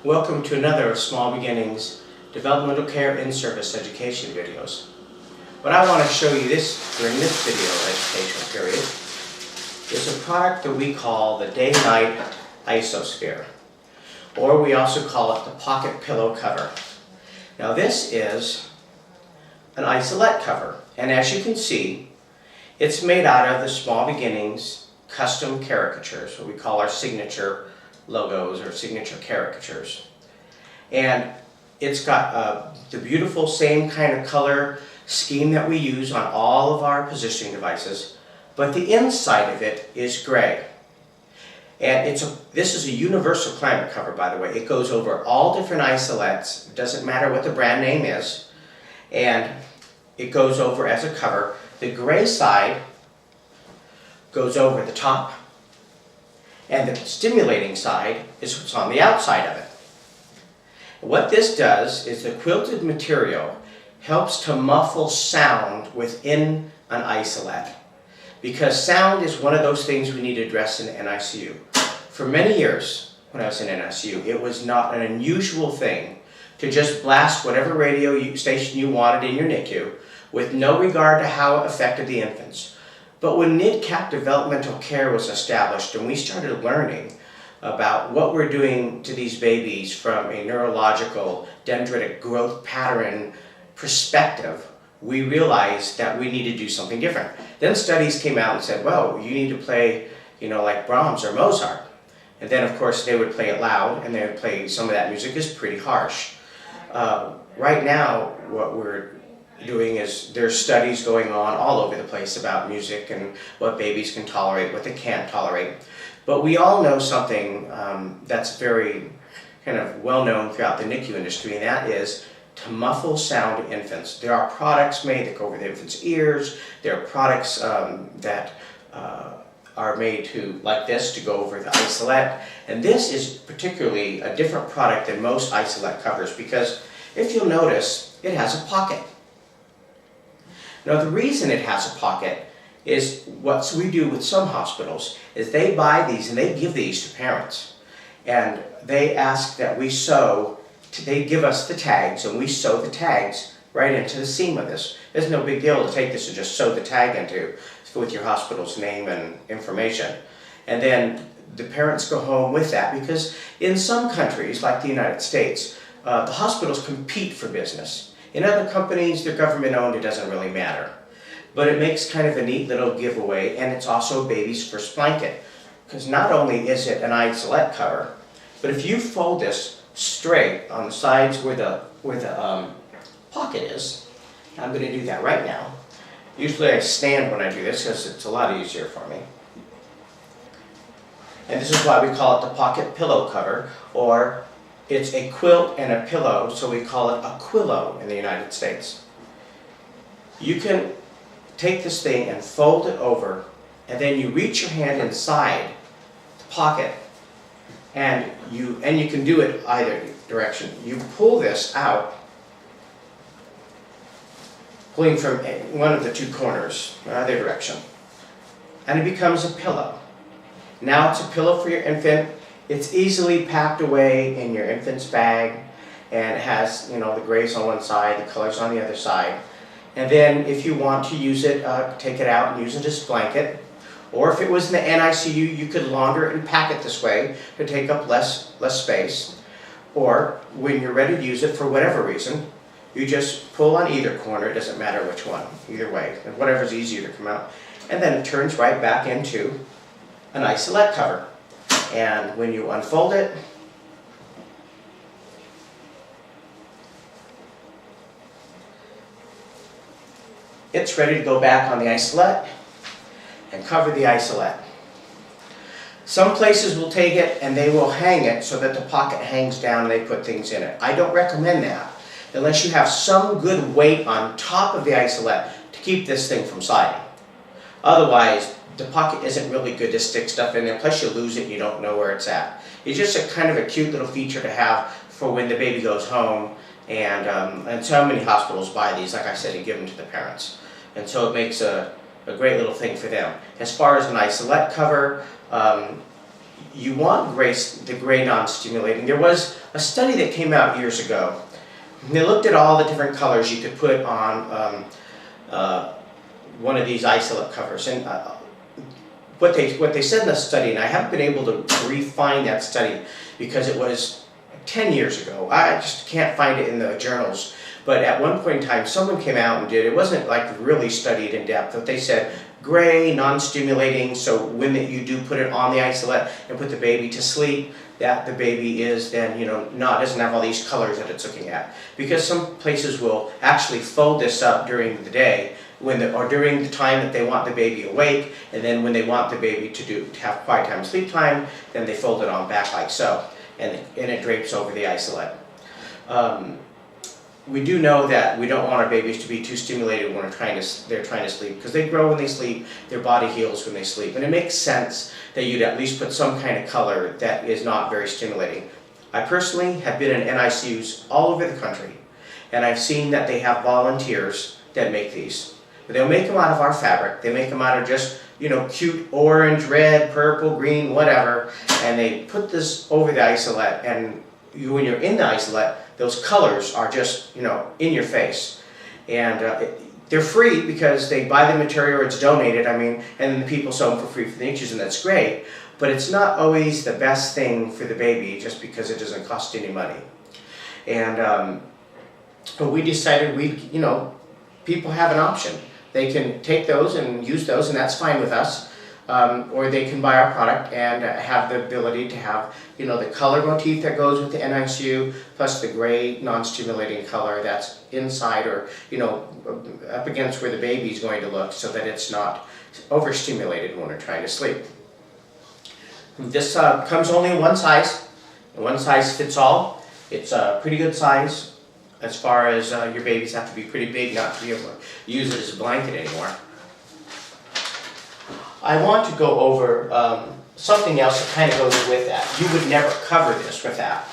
Welcome to another of Small Beginnings Developmental Care in-Service Education videos. What I want to show you during this video educational period is a product that we call the Day-Night Isosphere, or we also call it the Pocket Pillow Cover. Now this is an isolette cover, and as you can see, it's made out of the Small Beginnings custom caricatures, what we call our signature logos or signature caricatures. And it's got the beautiful same kind of color scheme that we use on all of our positioning devices, but the inside of it is gray. And this is a universal climate cover, by the way. It goes over all different isolettes. It doesn't matter what the brand name is, and it goes over as a cover. The gray side goes over the top, and the stimulating side is what's on the outside of it. What this does is the quilted material helps to muffle sound within an isolette, because sound is one of those things we need to address in NICU. For many years, when I was in NICU, it was not an unusual thing to just blast whatever radio station you wanted in your NICU with no regard to how it affected the infants. But when NICU developmental care was established and we started learning about what we're doing to these babies from a neurological dendritic growth pattern perspective, we realized that we need to do something different. Then studies came out and said, well, you need to play, like Brahms or Mozart. And then of course they would play it loud, and they would play some of that music is pretty harsh. Right now what we're doing is there's studies going on all over the place about music and what babies can tolerate, what they can't tolerate. But we all know something that's very kind of well known throughout the NICU industry, and that is to muffle sound to infants. There are products made that go over the infant's ears. There are products that are made like this, to go over the isolette. And this is particularly a different product than most isolette covers, because if you'll notice, it has a pocket. Now the reason it has a pocket is what we do with some hospitals is they buy these and they give these to parents. And they ask that we sew, they give us the tags, and we sew the tags right into the seam of this. It's no big deal to take this and just sew the tag into with your hospital's name and information. And then the parents go home with that, because in some countries, like the United States, the hospitals compete for business. In other companies, they're government owned, it doesn't really matter. But it makes kind of a neat little giveaway, and it's also baby's first blanket. Because not only is it an isolette cover, but if you fold this straight on the sides where the pocket is, I'm going to do that right now. Usually I stand when I do this because it's a lot easier for me. And this is why we call it the pocket pillow cover, or it's a quilt and a pillow, so we call it a quillo in the United States. You can take this thing and fold it over, and then you reach your hand inside the pocket, and you can do it either direction. You pull this out, pulling from one of the two corners, either direction, and it becomes a pillow. Now it's a pillow for your infant. It's easily packed away in your infant's bag, and it has, the grays on one side, the colors on the other side. And then if you want to use it, take it out and use it as a blanket. Or if it was in the NICU, you could launder it and pack it this way to take up less space. Or when you're ready to use it for whatever reason, you just pull on either corner, it doesn't matter which one, either way, and whatever's easier to come out. And then it turns right back into an isolette cover. And when you unfold it, it's ready to go back on the isolette and cover the isolette. Some places will take it and they will hang it so that the pocket hangs down and they put things in it. I don't recommend that unless you have some good weight on top of the isolette to keep this thing from sliding. Otherwise, the pocket isn't really good to stick stuff in there, plus you lose it and you don't know where it's at. It's just a kind of a cute little feature to have for when the baby goes home, and so many hospitals buy these, like I said, and give them to the parents. And so it makes a great little thing for them. As far as an isolette cover, you want the gray non-stimulating. There was a study that came out years ago. They looked at all the different colors you could put on one of these isolate covers. And what they said in the study, and I haven't been able to refine that study because it was 10 years ago. I just can't find it in the journals. But at one point in time, someone came out and it wasn't like really studied in depth, but they said gray, non-stimulating, so when you do put it on the isolate and put the baby to sleep, that the baby is then, doesn't have all these colors that it's looking at. Because some places will actually fold this up during the day, or during the time that they want the baby awake, and then when they want the baby to have quiet time, sleep time, then they fold it on back like so, and it drapes over the isolate. We do know that we don't want our babies to be too stimulated when they're trying to sleep, because they grow when they sleep, their body heals when they sleep, and it makes sense that you'd at least put some kind of color that is not very stimulating. I personally have been in NICUs all over the country, and I've seen that they have volunteers that make these. But they'll make them out of our fabric. They make them out of just, cute orange, red, purple, green, whatever, and they put this over the isolate, and when you're in the isolate, those colors are just, in your face. And they're free because they buy the material or it's donated, and then the people sell them for free for the NICUs, and that's great. But it's not always the best thing for the baby just because it doesn't cost any money. And but we decided people have an option. They can take those and use those, and that's fine with us. Or they can buy our product and have the ability to have, the color motif that goes with the NICU, plus the gray non-stimulating color that's inside or, up against where the baby's going to look, so that it's not overstimulated when they're trying to sleep. This comes only in one size, and one size fits all. It's a pretty good size as far as your babies have to be pretty big not to be able to use it as a blanket anymore. I want to go over something else that kind of goes with that. You would never cover this with that.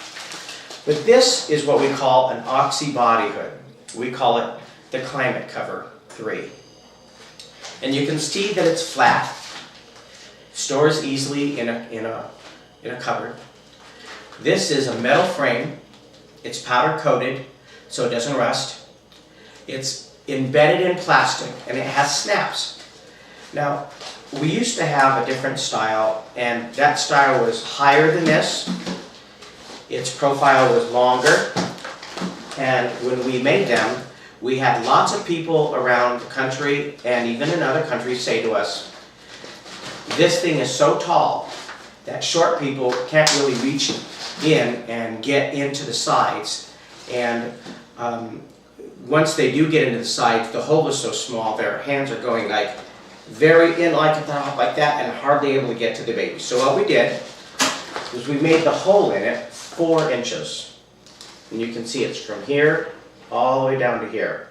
But this is what we call an oxy body hood. We call it the Climate Cover 3. And you can see that it's flat, stores easily in a cupboard. This is a metal frame. It's powder coated so it doesn't rust. It's embedded in plastic and it has snaps. Now, we used to have a different style, and that style was higher than this. Its profile was longer, and when we made them, we had lots of people around the country and even in other countries say to us, this thing is so tall that short people can't really reach in and get into the sides, and once they do get into the sides, the hole is so small, their hands are going very in like that and hardly able to get to the baby. So what we did was we made the hole in it 4 inches. And you can see it's from here all the way down to here.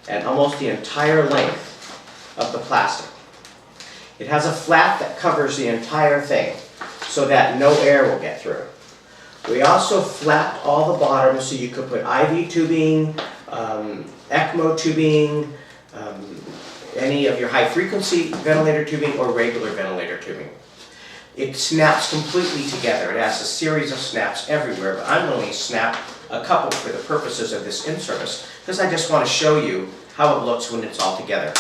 And almost the entire length of the plastic. It has a flap that covers the entire thing so that no air will get through. We also flapped all the bottoms so you could put IV tubing, ECMO tubing, any of your high-frequency ventilator tubing or regular ventilator tubing. It snaps completely together. It has a series of snaps everywhere, but I'm going to snap a couple for the purposes of this in-service because I just want to show you how it looks when it's all together.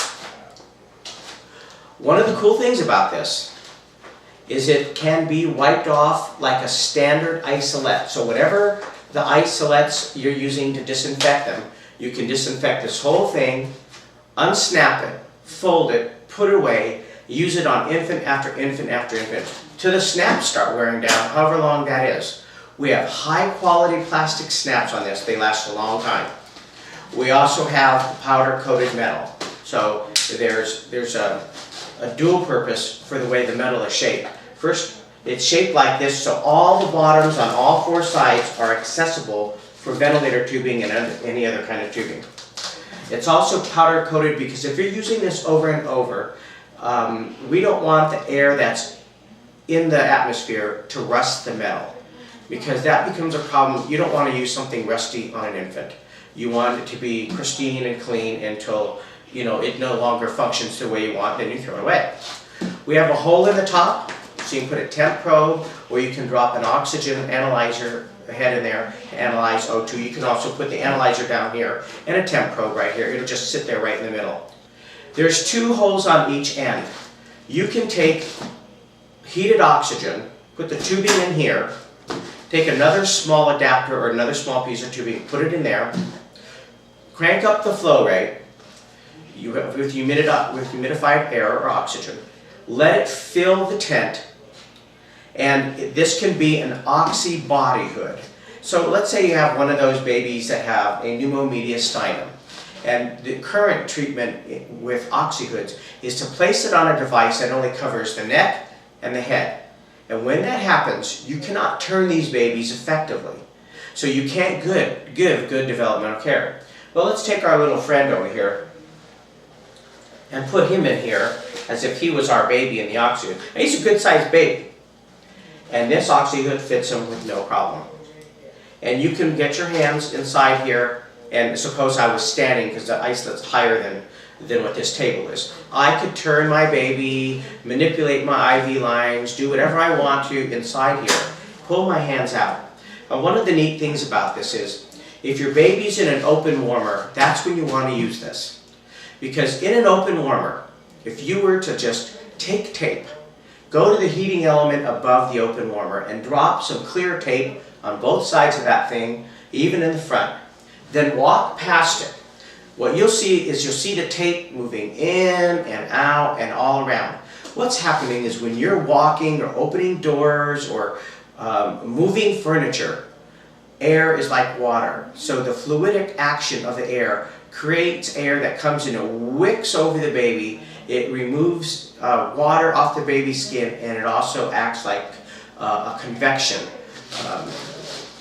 One of the cool things about this is it can be wiped off like a standard isolate. So whatever the isolates you're using to disinfect them, you can disinfect this whole thing, unsnap it, fold it, put it away, use it on infant after infant after infant, till the snaps start wearing down, however long that is. We have high quality plastic snaps on this. They last a long time. We also have powder coated metal. So there's a dual purpose for the way the metal is shaped. First, it's shaped like this so all the bottoms on all 4 sides are accessible for ventilator tubing and any other kind of tubing. It's also powder coated because if you're using this over and over, we don't want the air that's in the atmosphere to rust the metal, because that becomes a problem. You don't want to use something rusty on an infant. You want it to be pristine and clean until it no longer functions the way you want, then you throw it away. We have a hole in the top So you can put a temp probe, or you can drop an oxygen analyzer head in there to analyze O2. You can also put the analyzer down here and a temp probe right here. It'll just sit there right in the middle. There's 2 holes on each end. You can take heated oxygen, put the tubing in here, take another small adapter or another small piece of tubing, put it in there, crank up the flow rate with humidified air or oxygen, let it fill the tent, and this can be an oxy body hood. So let's say you have one of those babies that have a pneumomediastinum, and the current treatment with oxy hoods is to place it on a device that only covers the neck and the head. And when that happens, you cannot turn these babies effectively. So you can't give good developmental care. Well, let's take our little friend over here and put him in here as if he was our baby in the oxy hood. And he's a good-sized baby. And this oxy hood fits him with no problem. And you can get your hands inside here, and suppose I was standing because the isolet's higher than what this table is. I could turn my baby, manipulate my IV lines, do whatever I want to inside here, pull my hands out. And one of the neat things about this is, if your baby's in an open warmer, that's when you want to use this. Because in an open warmer, if you were to just take tape, go to the heating element above the open warmer and drop some clear tape on both sides of that thing, even in the front, then walk past it. What you'll see is the tape moving in and out and all around. What's happening is when you're walking or opening doors or moving furniture, air is like water. So the fluidic action of the air creates air that comes in and wicks over the baby. It removes water off the baby's skin, and it also acts like a convection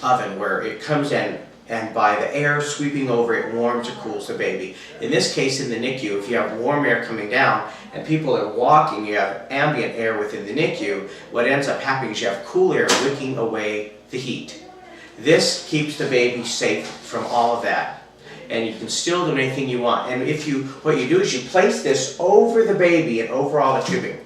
oven where it comes in, and by the air sweeping over, it warms or cools the baby. In this case, in the NICU, if you have warm air coming down and people are walking, you have ambient air within the NICU, what ends up happening is you have cool air wicking away the heat. This keeps the baby safe from all of that. And you can still do anything you want. And what you do is you place this over the baby and over all the tubing.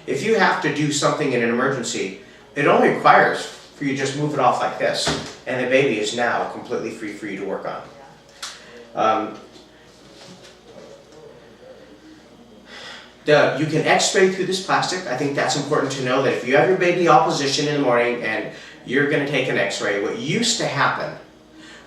If you have to do something in an emergency, it only requires for you to just move it off like this, and the baby is now completely free for you to work on. You can x-ray through this plastic. I think that's important to know, that if you have your baby all positioned in the morning and you're going to take an x-ray, what used to happen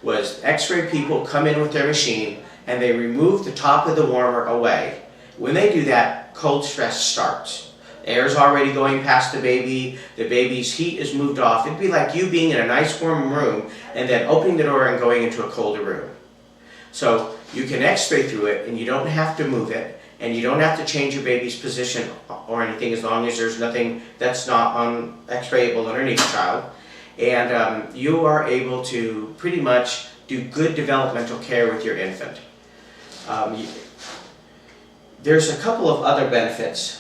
was x-ray people come in with their machine and they remove the top of the warmer away. When they do that, cold stress starts. Air's already going past the baby's heat is moved off. It'd be like you being in a nice warm room and then opening the door and going into a colder room. So you can x-ray through it and you don't have to move it, and you don't have to change your baby's position or anything, as long as there's nothing that's not on x-rayable underneath the child. And you are able to pretty much do good developmental care with your infant. There's a couple of other benefits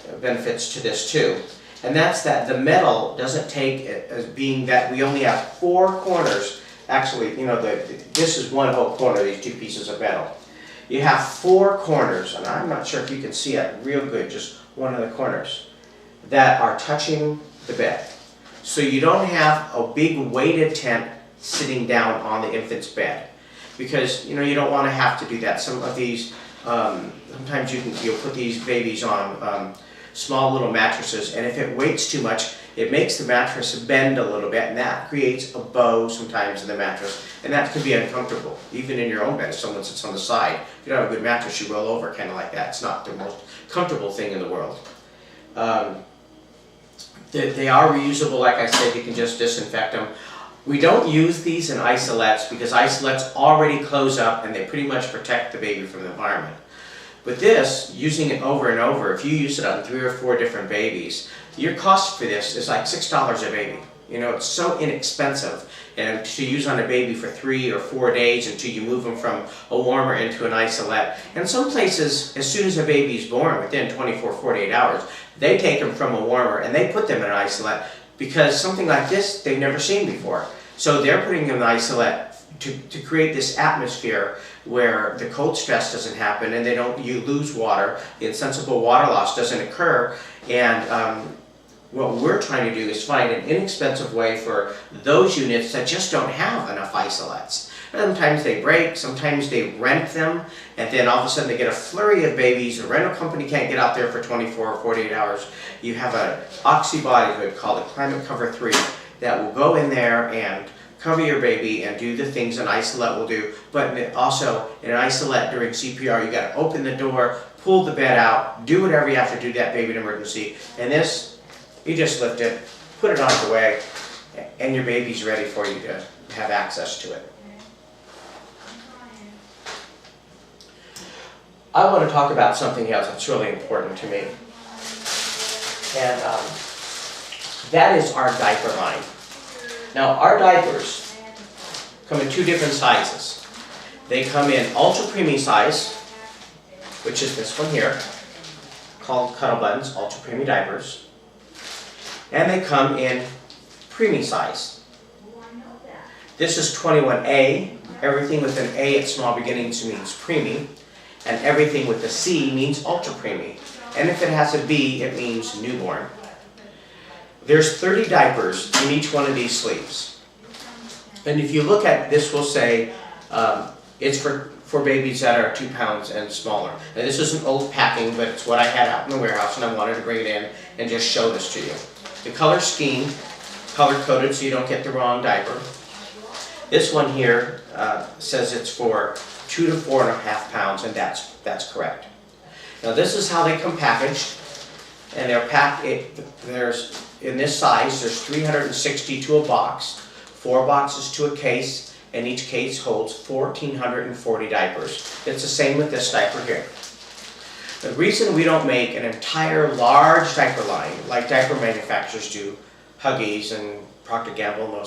to this too, and that's that the metal doesn't take it as being that we only have 4 corners. Actually, this is one whole corner, these 2 pieces of metal. You have 4 corners, and I'm not sure if you can see it real good, just one of the corners, that are touching the bed. So you don't have a big weighted tent sitting down on the infant's bed, because you don't want to have to do that. Some of these, sometimes you'll put these babies on small little mattresses, and if it weights too much, it makes the mattress bend a little bit, and that creates a bow sometimes in the mattress, and that can be uncomfortable. Even in your own bed, if someone sits on the side, if you don't have a good mattress, you roll over kind of like that. It's not the most comfortable thing in the world. They are reusable, like I said. You can just disinfect them. We don't use these in isolettes because isolettes already close up and they pretty much protect the baby from the environment. But this, using it over and over, if you use it on 3 or 4 different babies, your cost for this is like $6 a baby. It's so inexpensive, and to use on a baby for 3 or 4 days until you move them from a warmer into an isolette. And some places, as soon as a baby's born, within 24, 48 hours, they take them from a warmer and they put them in an isolette, because something like this they've never seen before. So they're putting them in an isolette to create this atmosphere where the cold stress doesn't happen and you lose water, the insensible water loss doesn't occur, and what we're trying to do is find an inexpensive way for those units that just don't have enough isolates. Sometimes they break, sometimes they rent them, and then all of a sudden they get a flurry of babies. The rental company can't get out there for 24 or 48 hours. You have an oxy body hood called a Climate Cover 3 that will go in there and cover your baby and do the things an isolate will do. But also in an isolate during CPR, you got to open the door, pull the bed out, do whatever you have to do to that baby in emergency. And this, you just lift it, put it on the way, and your baby's ready for you to have access to it. I want to talk about something else that's really important to me. And that is our diaper line. Now, our diapers come in two different sizes. They come in ultra preemie size, which is this one here, called Cuddle Buttons, ultra preemie diapers. And they come in preemie size. This is 21A. Everything with an A at small beginnings means preemie. And everything with a C means ultra preemie. And if it has a B, it means newborn. There's 30 diapers in each one of these sleeves. And if you look at this, we'll say it's for babies that are 2 pounds and smaller. Now this isn't old packing, but it's what I had out in the warehouse, and I wanted to bring it in and just show this to you. The color scheme, color-coded so you don't get the wrong diaper. This one here says it's for 2 to 4.5 pounds, and that's correct. Now this is how they come packaged, and they're packed. In this size, there's 360 to a box, 4 boxes to a case, and each case holds 1,440 diapers. It's the same with this diaper here. The reason we don't make an entire large diaper line like diaper manufacturers do, Huggies and Procter & Gamble,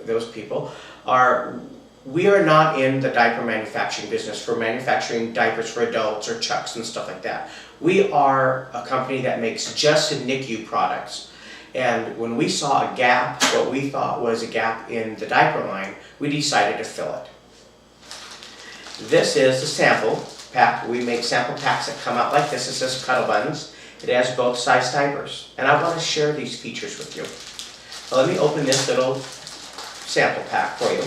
those people, we are not in the diaper manufacturing business for manufacturing diapers for adults or chucks and stuff like that. We are a company that makes just NICU products. And when we saw a gap, what we thought was a gap in the diaper line, we decided to fill it. This is the sample pack. We make sample packs that come out like this. It says Cuddle Buttons. It has both size diapers. And I want to share these features with you. So let me open this little sample pack for you.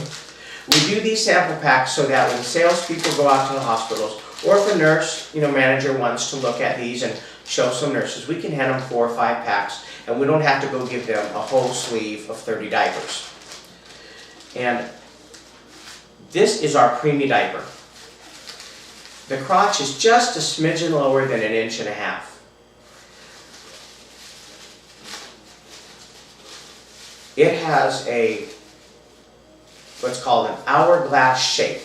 We do these sample packs so that when salespeople go out to the hospitals, or if a nurse, manager wants to look at these and show some nurses, we can hand them 4 or 5 packs, and we don't have to go give them a whole sleeve of 30 diapers. And this is our preemie diaper. The crotch is just a smidgen lower than 1.5 inches. It has what's called an hourglass shape.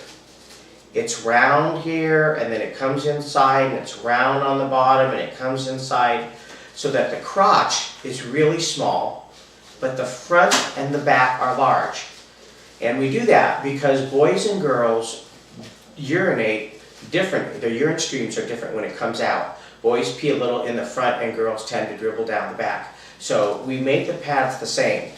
It's round here, and then it comes inside, and it's round on the bottom, and it comes inside, so that the crotch is really small, but the front and the back are large. And we do that because boys and girls urinate different. Their urine streams are different when it comes out. Boys pee a little in the front, and girls tend to dribble down the back. So we make the pads the same.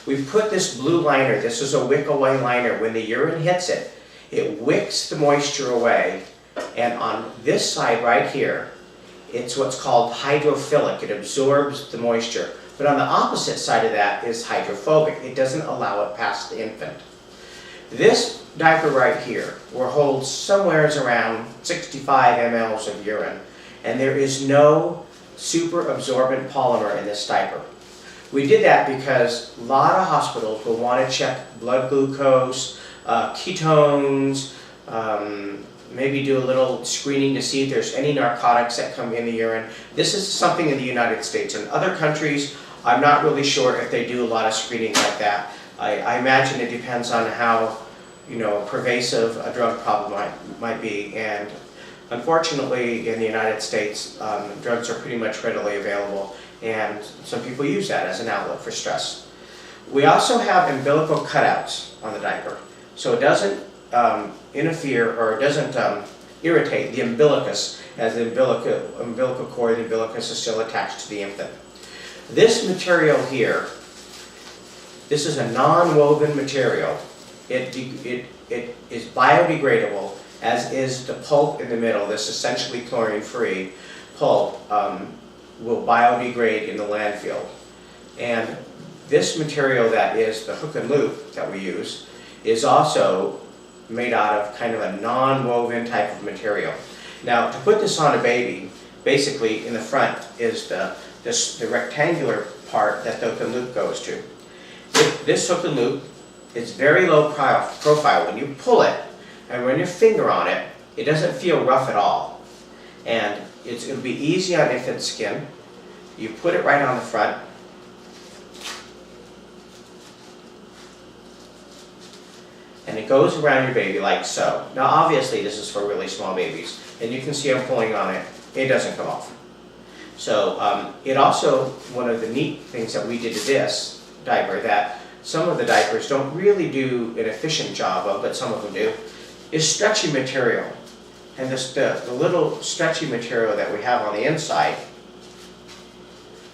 We've put this blue liner. This is a wick-away liner. When the urine hits it, it wicks the moisture away, and on this side right here, it's what's called hydrophilic. It absorbs the moisture. But on the opposite side of that is hydrophobic. It doesn't allow it past the infant. This diaper right here will hold somewhere around 65 mLs of urine, and there is no super absorbent polymer in this diaper. We did that because a lot of hospitals will want to check blood glucose, ketones, maybe do a little screening to see if there's any narcotics that come in the urine. This is something in the United States. In other countries, I'm not really sure if they do a lot of screening like that. I imagine it depends on how pervasive a drug problem might be. And unfortunately, in the United States, drugs are pretty much readily available, and some people use that as an outlet for stress. We also have umbilical cutouts on the diaper, so it doesn't interfere, or it doesn't irritate the umbilicus, as the umbilical cord, the umbilicus is still attached to the infant. This material here, this is a non-woven material. It is biodegradable, as is the pulp in the middle. This essentially chlorine-free pulp will biodegrade in the landfill. And this material that is the hook and loop that we use is also made out of kind of a non-woven type of material. Now, to put this on a baby, basically in the front is the rectangular part that the hook and loop goes to. This hook and loop is very low profile. When you pull it and run your finger on it, it doesn't feel rough at all. And it'll be easy on infant skin. You put it right on the front. And it goes around your baby like so. Now obviously this is for really small babies, and you can see I'm pulling on it, it doesn't come off. So it also, one of the neat things that we did to this diaper that some of the diapers don't really do an efficient job of, but some of them do, is stretchy material. And the little stretchy material that we have on the inside,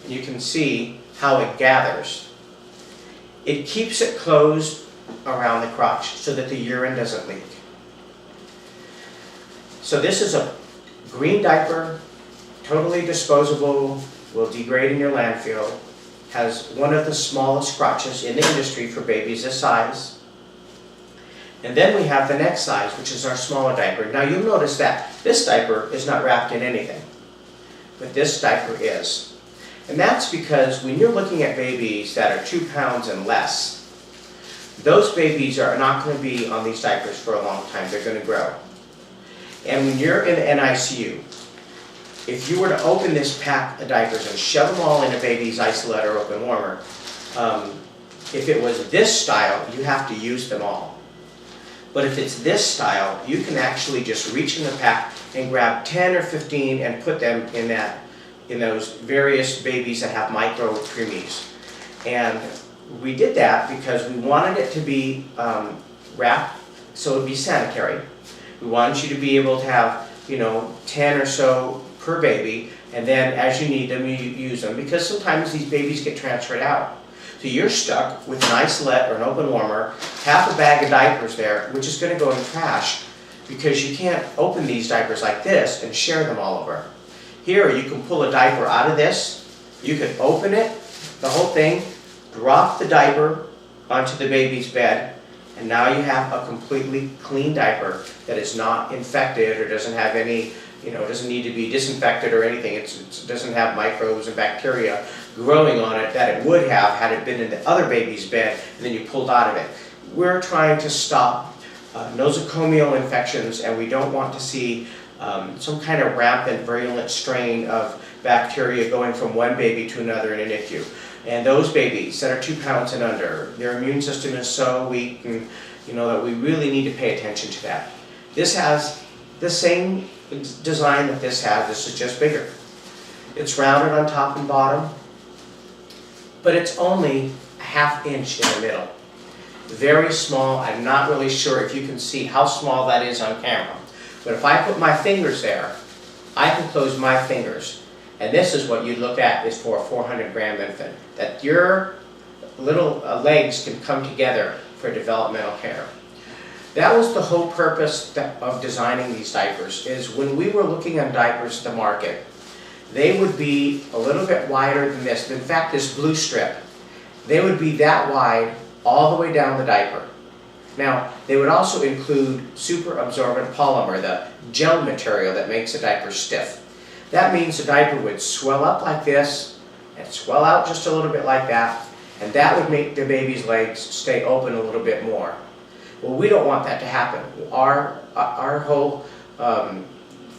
you can see how it gathers. It keeps it closed around the crotch so that the urine doesn't leak. So this is a green diaper, totally disposable, will degrade in your landfill, has one of the smallest crotches in the industry for babies this size. And then we have the next size, which is our smaller diaper. Now you'll notice that this diaper is not wrapped in anything, but this diaper is. And that's because when you're looking at babies that are 2 pounds and less, those babies are not going to be on these diapers for a long time. They're going to grow. And when you're in the NICU, if you were to open this pack of diapers and shove them all in a baby's isolette or open warmer, if it was this style, you have to use them all. But if it's this style, you can actually just reach in the pack and grab 10 or 15 and put them in those various babies that have micro preemies. And we did that because we wanted it to be wrapped so it would be sanitary. We wanted you to be able to have, 10 or so per baby, and then as you need them, you use them, because sometimes these babies get transferred out. So you're stuck with an isolette or an open warmer, half a bag of diapers there, which is going to go in the trash because you can't open these diapers like this and share them all over. Here, you can pull a diaper out of this, you can open it, the whole thing, drop the diaper onto the baby's bed, and now you have a completely clean diaper that is not infected or doesn't have any, doesn't need to be disinfected or anything. It doesn't have microbes and bacteria growing on it that it would have had it been in the other baby's bed and then you pulled out of it. We're trying to stop nosocomial infections, and we don't want to see some kind of rampant virulent strain of bacteria going from one baby to another in a NICU. And those babies that are 2 pounds and under, their immune system is so weak, and that we really need to pay attention to that. This has the same design that this has. This is just bigger. It's rounded on top and bottom, but it's only a ½ inch in the middle. Very small. I'm not really sure if you can see how small that is on camera, but if I put my fingers there, I can close my fingers. And this is what you look at is for a 400-gram infant, that your little legs can come together for developmental care. That was the whole purpose of designing these diapers, is when we were looking on diapers to market, they would be a little bit wider than this. In fact, this blue strip, they would be that wide all the way down the diaper. Now, they would also include super absorbent polymer, the gel material that makes a diaper stiff. That means the diaper would swell up like this and swell out just a little bit like that, and that would make the baby's legs stay open a little bit more. Well, we don't want that to happen. Our whole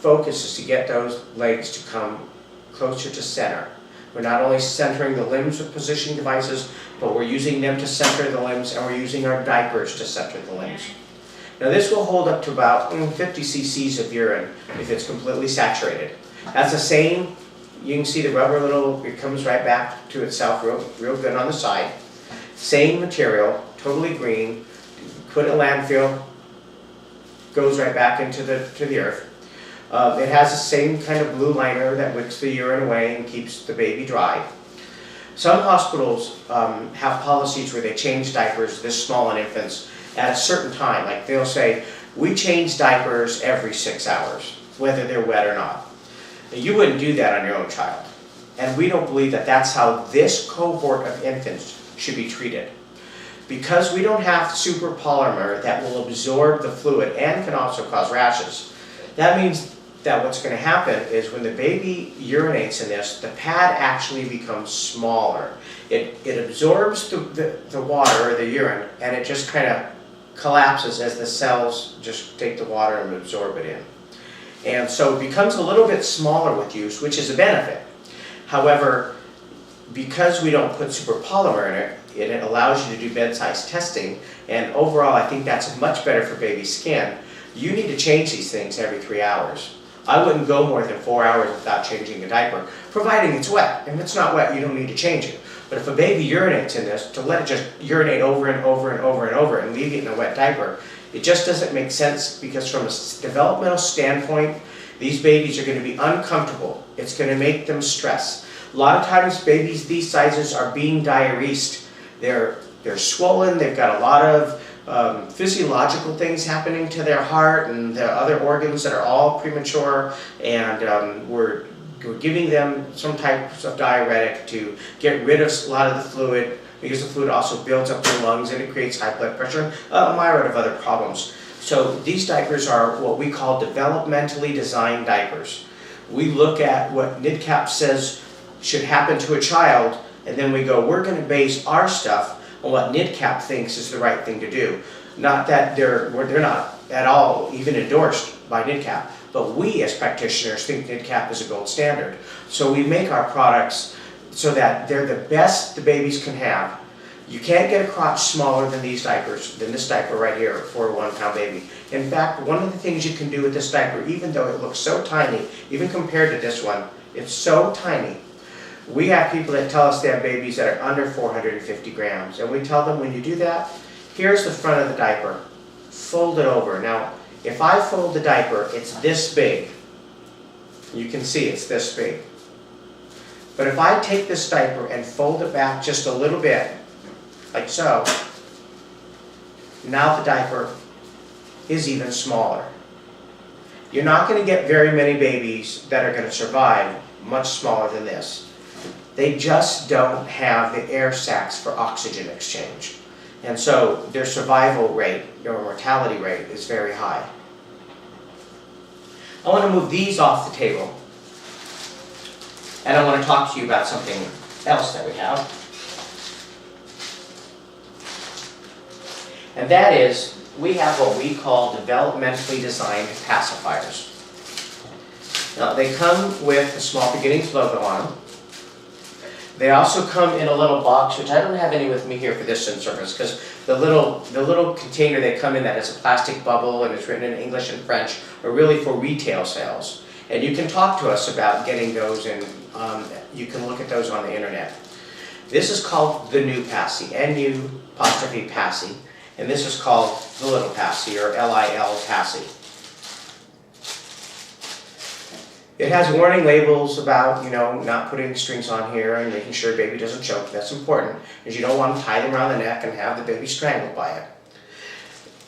focus is to get those legs to come closer to center. We're not only centering the limbs with positioning devices, but we're using them to center the limbs, and we're using our diapers to center the limbs. Now this will hold up to about 50 cc's of urine if it's completely saturated. That's the same, you can see the rubber it comes right back to itself real good on the side. Same material, totally green, put in a landfill, goes right back into the earth. It has the same kind of blue liner that wicks the urine away and keeps the baby dry. Some hospitals have policies where they change diapers this small in infants at a certain time. Like they'll say, we change diapers every 6 hours, whether they're wet or not. Now, you wouldn't do that on your own child. And we don't believe that that's how this cohort of infants should be treated. Because we don't have super polymer that will absorb the fluid and can also cause rashes, that means that what's going to happen is when the baby urinates in this, the pad actually becomes smaller. It absorbs the water or the urine, and it just kind of collapses as the cells just take the water and absorb it in. And so it becomes a little bit smaller with use, which is a benefit. However, because we don't put super polymer in it, it allows you to do bed-size testing, and overall I think that's much better for baby skin. You need to change these things every 3 hours. I wouldn't go more than 4 hours without changing a diaper, providing it's wet. If it's not wet, you don't need to change it. But if a baby urinates in this, to let it just urinate over and over and over and over and leave it in a wet diaper, it just doesn't make sense, because from a developmental standpoint, these babies are going to be uncomfortable. It's going to make them stress. A lot of times babies these sizes are being diuresed. They're swollen, they've got a lot of physiological things happening to their heart and the other organs that are all premature, and we're giving them some types of diuretic to get rid of a lot of the fluid, because the fluid also builds up in the lungs and it creates high blood pressure, a myriad of other problems. So these diapers are what we call developmentally designed diapers. We look at what NICU says should happen to a child, and then we go, we're going to base our stuff on what NICU thinks is the right thing to do. Not that they're not at all even endorsed by NICU, but we as practitioners think NICU is a gold standard. So we make our products so that they're the best the babies can have. You can't get a crotch smaller than these diapers, than this diaper right here for a 1 pound baby. In fact, one of the things you can do with this diaper, even though it looks so tiny, even compared to this one, it's so tiny. We have people that tell us they have babies that are under 450 grams, and we tell them, when you do that, here's the front of the diaper, fold it over. Now, if I fold the diaper, it's this big. You can see it's this big. But if I take this diaper and fold it back just a little bit, like so, now the diaper is even smaller. You're not going to get very many babies that are going to survive much smaller than this. They just don't have the air sacs for oxygen exchange. And so their survival rate, or mortality rate, is very high. I want to move these off the table, and I want to talk to you about something else that we have. And that is, we have what we call developmentally designed pacifiers. Now, they come with the Small Beginnings logo on them. They also come in a little box, which I don't have any with me here for this in-service, because the little container they come in that has a plastic bubble and it's written in English and French are really for retail sales. And you can talk to us about getting those, and you can look at those on the internet. This is called the new Passy, N-U-Passy, and this is called the little Passy, or L-I-L Passy. It has warning labels about, not putting strings on here and making sure baby doesn't choke. That's important, because you don't want to tie them around the neck and have the baby strangled by it.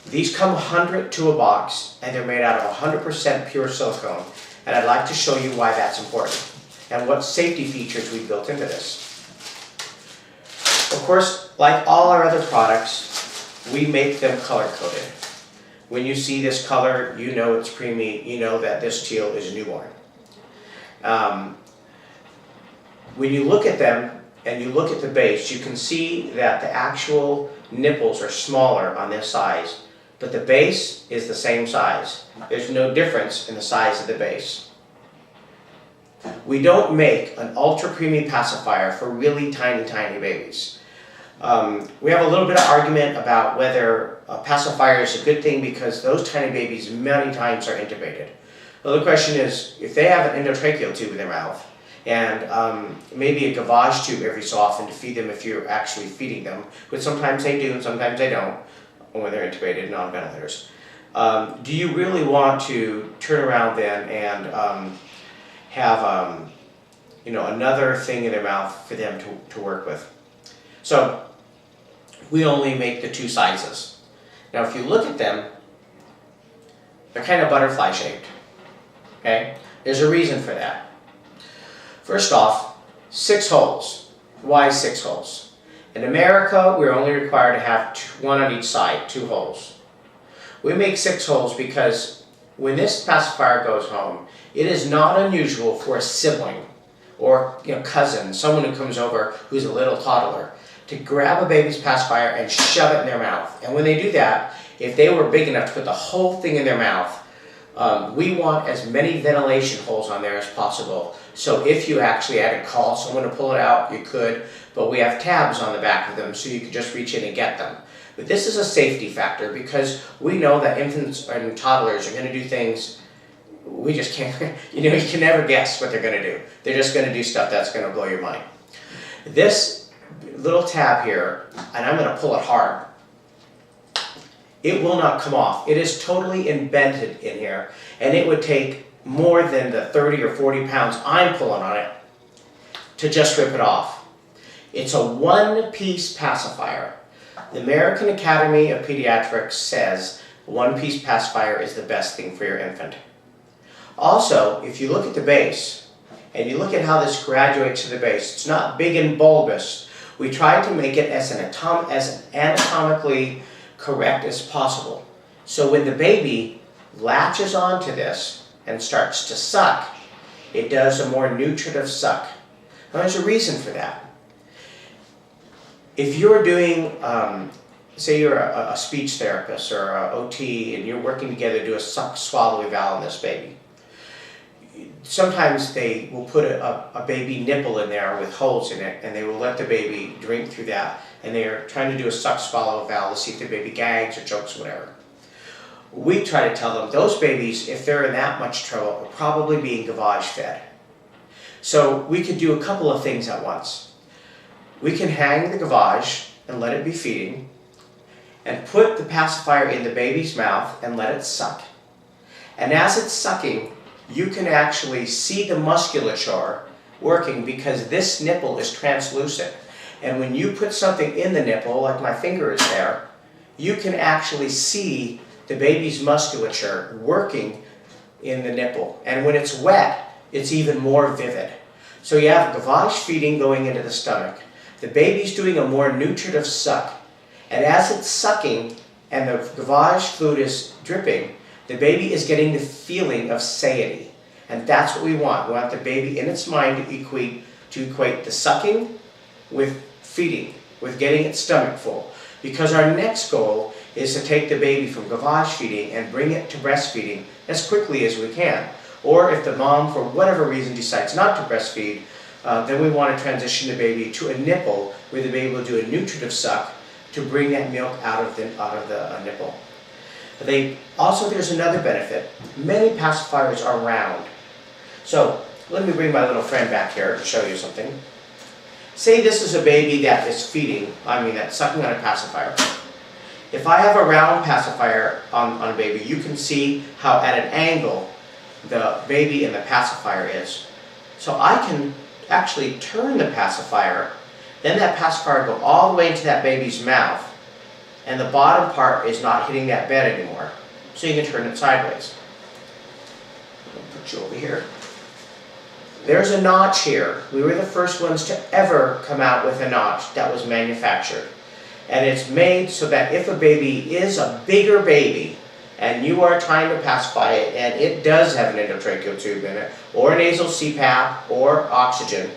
These come 100 to a box, and they're made out of 100% pure silicone. And I'd like to show you why that's important and what safety features we've built into this. Of course, like all our other products, we make them color-coded. When you see this color, you know it's preemie, you know that this teal is newborn. When you look at them and you look at the base, you can see that the actual nipples are smaller on this size, but the base is the same size. There's no difference in the size of the base. We don't make an ultra preemie pacifier for really tiny, tiny babies. We have a little bit of argument about whether a pacifier is a good thing, because those tiny babies many times are intubated. Well, the question is, if they have an endotracheal tube in their mouth, and maybe a gavage tube every so often to feed them if you're actually feeding them, but sometimes they do and sometimes they don't when they're intubated and on ventilators. Do you really want to turn around then and have another thing in their mouth for them to work with? So we only make the 2 sizes. Now if you look at them, they're kind of butterfly shaped. Okay? There's a reason for that. First off, 6 holes. Why 6 holes? In America, we're only required to have 1 on each side, 2 holes. We make 6 holes because when this pacifier goes home, it is not unusual for a sibling or cousin, someone who comes over who's a little toddler, to grab a baby's pacifier and shove it in their mouth. And when they do that, if they were big enough to put the whole thing in their mouth, we want as many ventilation holes on there as possible. So if you actually had to call someone to pull it out, you could, but we have tabs on the back of them so you could just reach in and get them. But this is a safety factor because we know that infants and toddlers are going to do things we just can't, you can never guess what they're going to do. They're just going to do stuff that's going to blow your mind. This little tab here, and I'm going to pull it hard, it will not come off. It is totally embedded in here, and it would take more than the 30 or 40 pounds I'm pulling on it to just rip it off. It's a one-piece pacifier. The American Academy of Pediatrics says one-piece pacifier is the best thing for your infant. Also, if you look at the base, and you look at how this graduates to the base, it's not big and bulbous. We tried to make it as anatomically correct as possible. So when the baby latches onto this and starts to suck, it does a more nutritive suck. Now there's a reason for that. If you're doing, say you're a speech therapist or a OT and you're working together to do a suck-swallow eval on this baby, sometimes they will put a baby nipple in there with holes in it, and they will let the baby drink through that, and they are trying to do a suck-swallow eval to see if the baby gags or chokes or whatever. We try to tell them those babies, if they're in that much trouble, are probably being gavage fed. So we could do a couple of things at once. We can hang the gavage and let it be feeding, and put the pacifier in the baby's mouth and let it suck. And as it's sucking, you can actually see the musculature working because this nipple is translucent. And when you put something in the nipple, like my finger is there, you can actually see the baby's musculature working in the nipple. And when it's wet, it's even more vivid. So you have gavage feeding going into the stomach. The baby's doing a more nutritive suck. And as it's sucking and the gavage fluid is dripping, the baby is getting the feeling of satiety. And that's what we want. We want the baby in its mind to equate the sucking with feeding, with getting its stomach full. Because our next goal is to take the baby from gavage feeding and bring it to breastfeeding as quickly as we can. Or if the mom, for whatever reason, decides not to breastfeed, then we want to transition the baby to a nipple where the baby will do a nutritive suck to bring that milk out of the nipple. There's another benefit. Many pacifiers are round. So let me bring my little friend back here and show you something. Say this is a baby that is that's sucking on a pacifier. If I have a round pacifier on a baby, you can see how at an angle the baby and the pacifier is. So I can actually turn the pacifier, then that pacifier go all the way into that baby's mouth, and the bottom part is not hitting that bed anymore. So you can turn it sideways. I'll put you over here. There's a notch here. We were the first ones to ever come out with a notch that was manufactured. And it's made so that if a baby is a bigger baby and you are trying to pacify it and it does have an endotracheal tube in it, or a nasal CPAP or oxygen,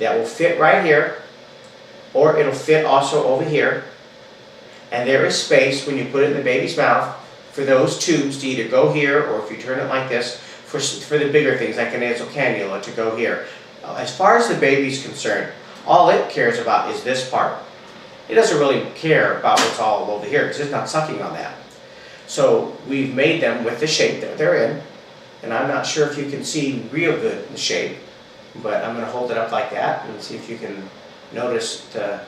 that will fit right here, or it'll fit also over here. And there is space when you put it in the baby's mouth for those tubes to either go here, or if you turn it like this, for the bigger things like a nasal cannula to go here. As far as the baby's concerned, all it cares about is this part. It doesn't really care about what's all over here because it's not sucking on that. So we've made them with the shape that they're in, and I'm not sure if you can see real good the shape, but I'm going to hold it up like that and see if you can notice the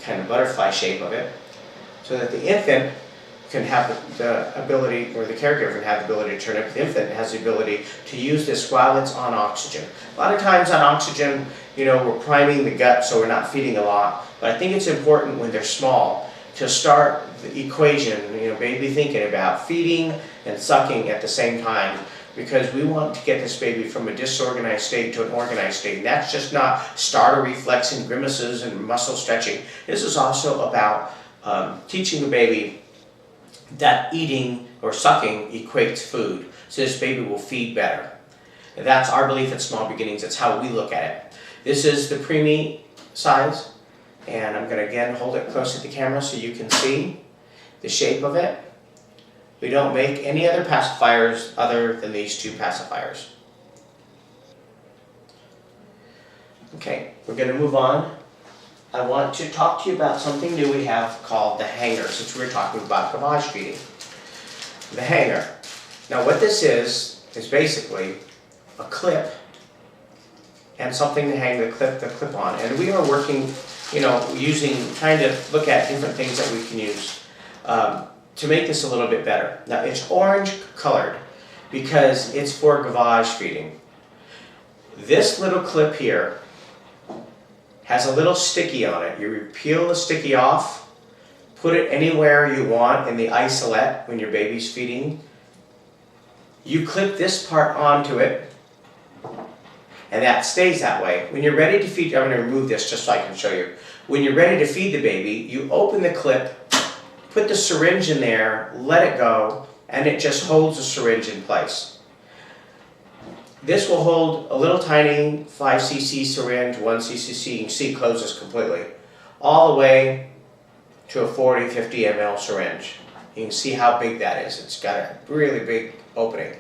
kind of butterfly shape of it, so that the infant can have the ability, or the caregiver can have the ability to turn it. The infant has the ability to use this while it's on oxygen. A lot of times on oxygen, we're priming the gut so we're not feeding a lot, but I think it's important when they're small to start the equation, maybe thinking about feeding and sucking at the same time, because we want to get this baby from a disorganized state to an organized state. And that's just not startle reflex and grimaces and muscle stretching. This is also about teaching the baby that eating or sucking equates food, so this baby will feed better. And that's our belief at Small Beginnings. That's how we look at it. This is the preemie size, and I'm going to again hold it close to the camera so you can see the shape of it. We don't make any other pacifiers other than these two pacifiers. Okay, we're going to move on. I want to talk to you about something new we have called the hanger, since we were talking about gavage feeding. The hanger. Now what this is basically a clip and something to hang the clip on. And we are working, trying to look at different things that we can use to make this a little bit better. Now it's orange colored because it's for gavage feeding. This little clip here has a little sticky on it. You peel the sticky off, put it anywhere you want in the isolette when your baby's feeding. You clip this part onto it, and that stays that way. When you're ready to feed, I'm going to remove this just so I can show you. When you're ready to feed the baby, you open the clip, put the syringe in there, let it go, and it just holds the syringe in place. This will hold a little tiny 5 cc syringe, 1 cc, you can see it closes completely, all the way to a 40, 50 ml syringe. You can see how big that is. It's got a really big opening.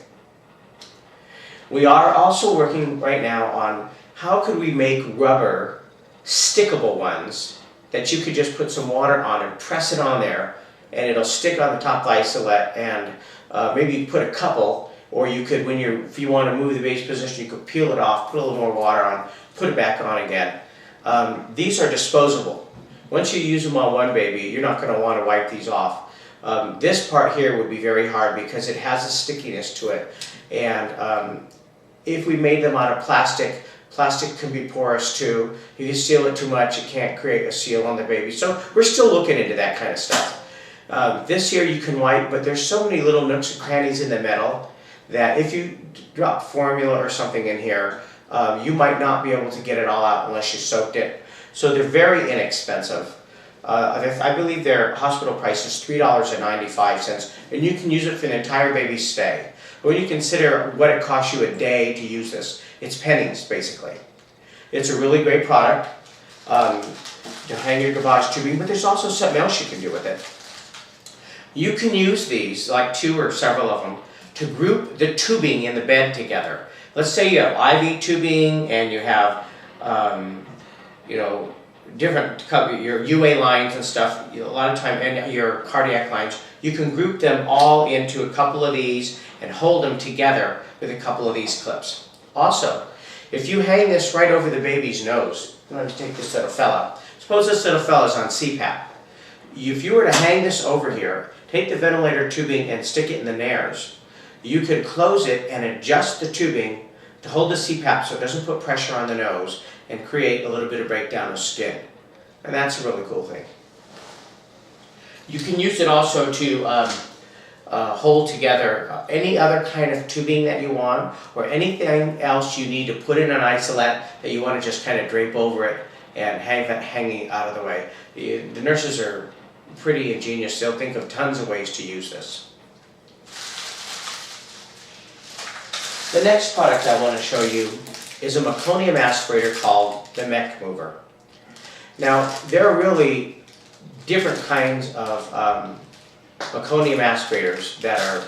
We are also working right now on how could we make rubber stickable ones that you could just put some water on and press it on there, and it'll stick on the top of the isolette, and maybe you put a couple. Or you could, if you want to move the baby's position, you could peel it off, put a little more water on, put it back on again. These are disposable. Once you use them on one baby, you're not going to want to wipe these off. This part here would be very hard because it has a stickiness to it. And if we made them out of plastic, plastic can be porous too. If you seal it too much, it can't create a seal on the baby. So we're still looking into that kind of stuff. This here you can wipe, but there's so many little nooks and crannies in the metal that if you drop formula or something in here, you might not be able to get it all out unless you soaked it. So they're very inexpensive. I believe their hospital price is $3.95, and you can use it for the entire baby's stay. When you consider what it costs you a day to use this, it's pennies basically. It's a really great product to hang your gavage tubing, but there's also something else you can do with it. You can use these, like 2 or several of them, to group the tubing in the bed together. Let's say you have IV tubing and you have, different, your UA lines and stuff, a lot of time, and your cardiac lines. You can group them all into a couple of these and hold them together with a couple of these clips. Also, if you hang this right over the baby's nose, I'm going to take this little fella. Suppose this little fella's on CPAP. If you were to hang this over here, take the ventilator tubing and stick it in the nares, you could close it and adjust the tubing to hold the CPAP so it doesn't put pressure on the nose and create a little bit of breakdown of skin. And that's a really cool thing. You can use it also to hold together any other kind of tubing that you want, or anything else you need to put in an isolette that you want to just kind of drape over it and hanging out of the way. The nurses are pretty ingenious. They'll think of tons of ways to use this. The next product I want to show you is a meconium aspirator called the Mech Mover. Now, there are really different kinds of meconium aspirators that are,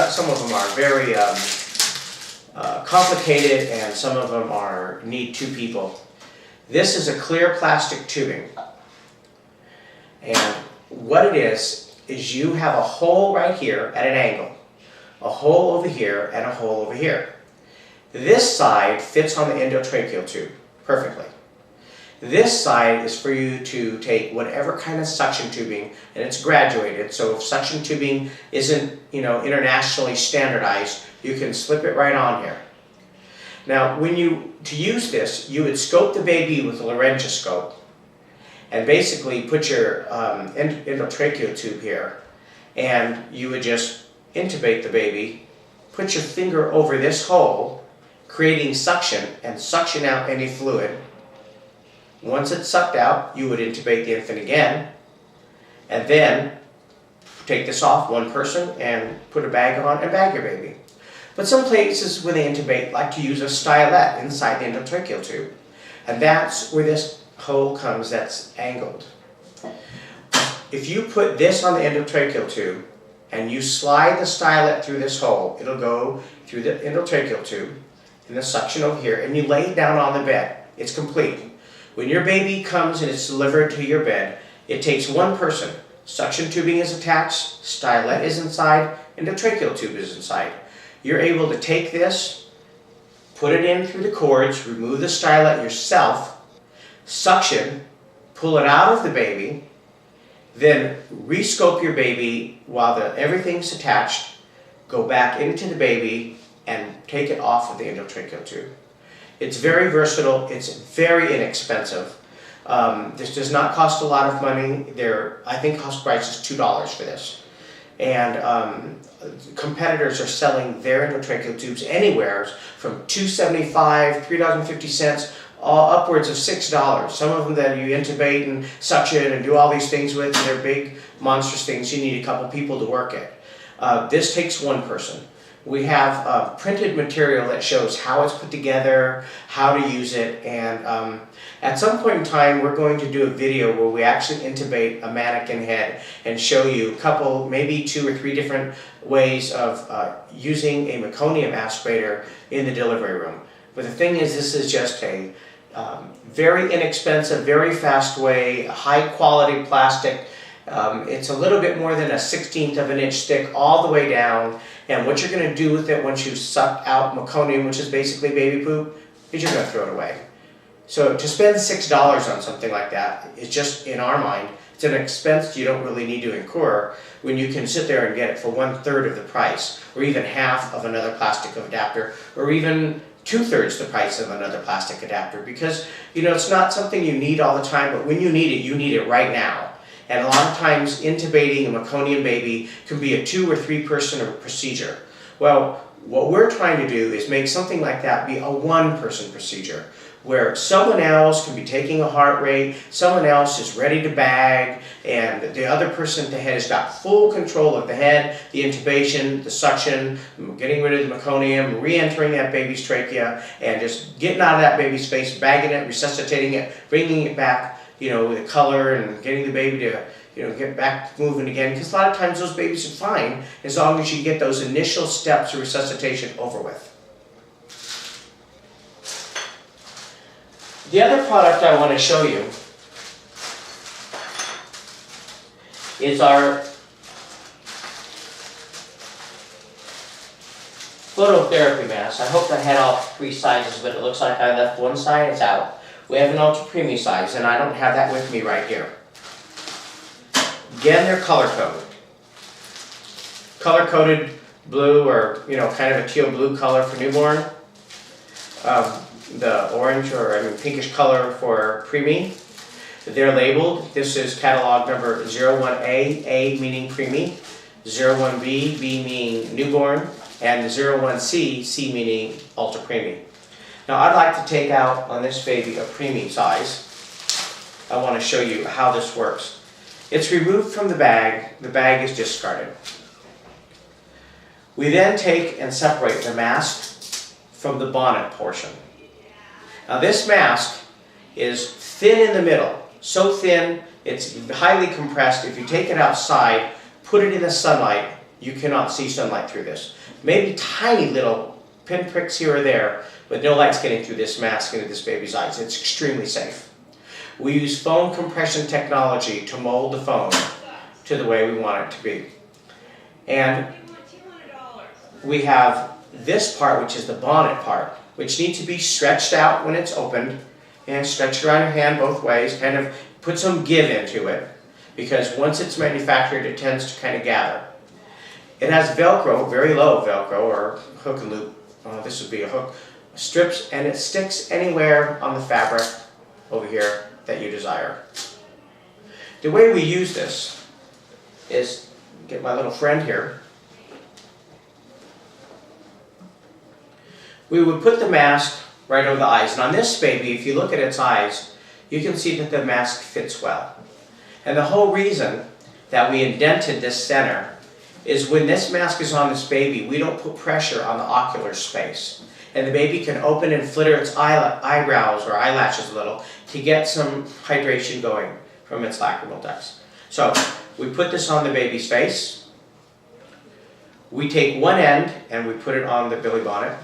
some of them are very complicated, and some of them need 2 people. This is a clear plastic tubing. And what it is you have a hole right here at an angle, a hole over here, and a hole over here. This side fits on the endotracheal tube perfectly. This side is for you to take whatever kind of suction tubing, and it's graduated, so if suction tubing isn't, internationally standardized, you can slip it right on here. Now, to use this, you would scope the baby with a laryngoscope and basically put your endotracheal tube here, and you would just intubate the baby put your finger over this hole, creating suction, and suction out any fluid. Once it's sucked out, you would intubate the infant again, and then take this off, one person, and put a bag on and bag your baby. But some places when they intubate like to use a stylet inside the endotracheal tube. And that's where this hole comes that's angled. If you put this on the endotracheal tube and you slide the stylet through this hole, it'll go through the endotracheal tube and the suction over here, and you lay it down on the bed. It's complete. When your baby comes and it's delivered to your bed, it takes one person. Suction tubing is attached, stylet is inside, endotracheal tube is inside. You're able to take this, put it in through the cords, remove the stylet yourself, suction, pull it out of the baby, then rescope your baby while everything's attached, go back into the baby, and take it off of the endotracheal tube. It's very versatile, it's very inexpensive. This does not cost a lot of money. I think cost price is $2 for this. And competitors are selling their endotracheal tubes anywhere from $2.75, $3.50, upwards of $6. Some of them that you intubate and suction and do all these things with, and they're big, monstrous things. You need a couple people to work it. This takes one person. We have printed material that shows how it's put together, how to use it, and at some point in time we're going to do a video where we actually intubate a mannequin head and show you a couple, maybe 2 or 3 different ways of using a meconium aspirator in the delivery room. But the thing is, this is just a very inexpensive, very fast way, high quality plastic. It's a little bit more than a 1/16 of an inch thick all the way down, and what you're going to do with it once you've sucked out meconium, which is basically baby poop, is you're going to throw it away. So to spend $6 on something like that is just, in our mind, it's an expense you don't really need to incur when you can sit there and get it for 1/3 of the price, or even half of another plastic adapter, or even 2/3 the price of another plastic adapter, because it's not something you need all the time, but when you need it right now. And a lot of times intubating a meconium baby can be a 2 or 3 person procedure. Well, what we're trying to do is make something like that be a 1-person procedure, where someone else can be taking a heart rate, someone else is ready to bag, and the other person at the head has got full control of the head, the intubation, the suction, getting rid of the meconium, re-entering that baby's trachea, and just getting out of that baby's face, bagging it, resuscitating it, bringing it back, with the color, and getting the baby to get back moving again, because a lot of times those babies are fine as long as you get those initial steps of resuscitation over with. The other product I want to show you is our phototherapy mask. I hope I had all 3 sizes, but it looks like I left one side, it's out. We have an ultra premium size, and I don't have that with me right here. Again, they're color coded. Color coded blue, or kind of a teal blue color for newborn. The orange, or pinkish color for preemie. They're labeled. This is catalog number 01A, A meaning preemie, 01B, B meaning newborn, and 01C, C meaning ultra preemie. Now I'd like to take out on this baby a preemie size. I want to show you how this works. It's removed from the bag is discarded. We then take and separate the mask from the bonnet portion. Now this mask is thin in the middle, so thin it's highly compressed. If you take it outside, put it in the sunlight, you cannot see sunlight through this. Maybe tiny little pinpricks here or there, but no light's getting through this mask into this baby's eyes. It's extremely safe. We use foam compression technology to mold the foam to the way we want it to be. And we have this part, which is the bonnet part, which needs to be stretched out when it's opened, and stretched around your hand both ways, kind of put some give into it, because once it's manufactured it tends to kind of gather. It has Velcro, very low Velcro, or hook and loop, this would be a hook, strips, and it sticks anywhere on the fabric over here that you desire. The way we use this is, get my little friend here, we would put the mask right over the eyes. And on this baby, if you look at its eyes, you can see that the mask fits well. And the whole reason that we indented this center is when this mask is on this baby, we don't put pressure on the ocular space. And the baby can open and flitter its eyebrows or eyelashes a little to get some hydration going from its lacrimal ducts. So we put this on the baby's face. We take one end and we put it on the billy bonnet.